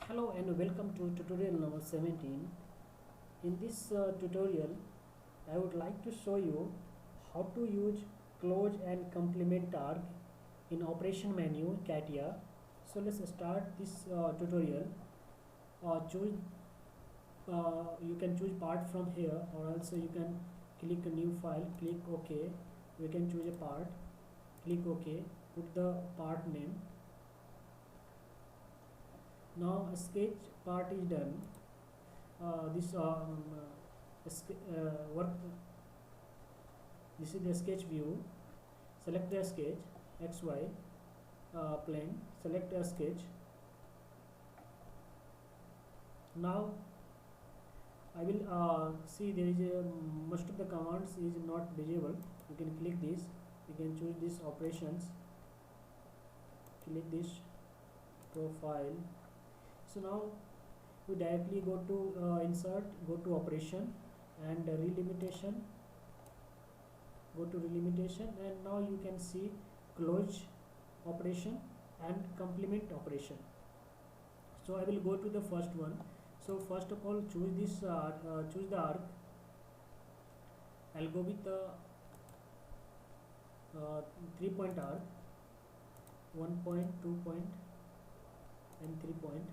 Hello and welcome to tutorial number 17. In this tutorial I would like to show you how to use close and complement arc in operation menu CATIA. So let's start this tutorial. Choose You can choose part from here, or also you can click a new file, click OK. We can choose a part, click OK, put the part name. Now a sketch part is done. This work. This is the sketch view. Select the sketch XY plane. Select a sketch. Now I will see there is a most of the commands is not visible. You can click this. You can choose this operations. Click this profile. So now we directly go to insert, go to operation and relimitation, go to relimitation, and now you can see close operation and complement operation. So I will go to the first one. So first of all, choose this choose the arc. I'll go with the 3-point arc, 1 point, 2 point and 3 point,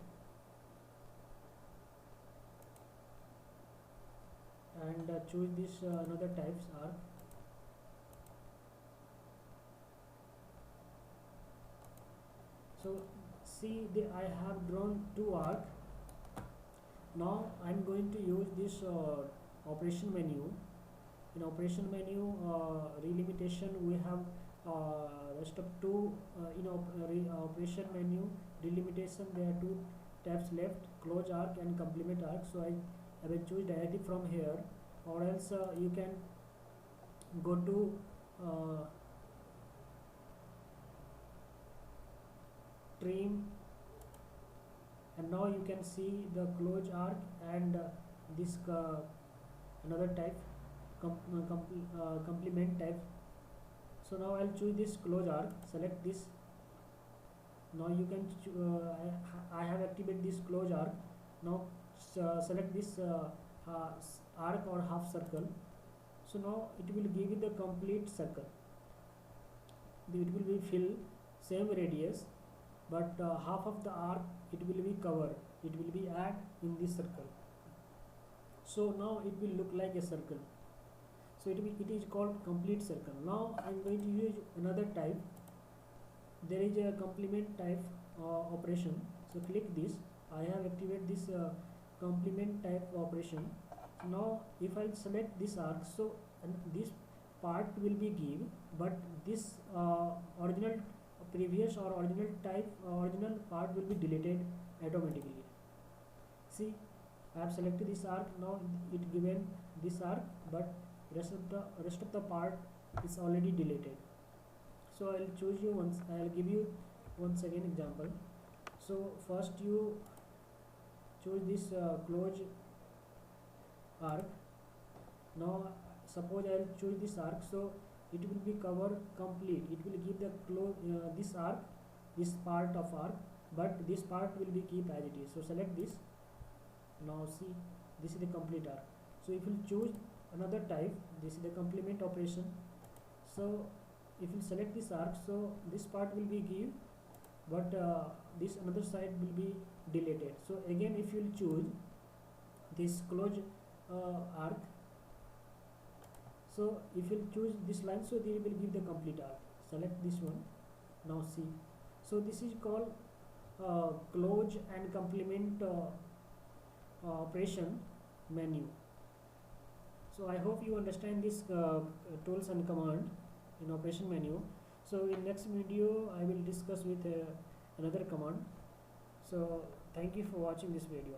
and choose this another types arc. So see, I have drawn 2 arc. Now I am going to use this operation menu. In operation menu relimitation, we have rest of 2 in operation menu delimitation. There are 2 tabs left: close arc and complement arc. So I will choose directly from here, or else you can go to trim, and now you can see the close arc and this another type complement type. So now I'll choose this close arc, select this. Now you can I have activated this close arc. Now select this arc or half circle. So now it will give you the complete circle. It will be fill same radius, but half of the arc it will be cover, it will be add in this circle. So now it will look like a circle. So it is called complete circle. Now I am going to use another type. There is a complement type operation. So click this. I have activated this complement type operation. Now if I select this arc, so this part will be give, but this original previous or original type original part will be deleted automatically. See, I have selected this arc. Now it given this arc, but rest of the part is already deleted. So I'll choose you once. I'll give you once again example. So first you choose this close arc. Now suppose I'll choose this arc, so it will be cover complete. It will give the this arc, this part of arc, but this part will be keep as it is. So select this. Now see, this is the complete arc. So if you choose another type, this is the complement operation. So if you select this arc, so this part will be give, but this another side will be deleted. So again, if you choose this close arc, so if you choose this line, so they will give the complete arc. Select this one. Now see, so this is called close and complement operation menu. So I hope you understand this tools and command in operation menu. So in next video I will discuss with another command. So thank you for watching this video.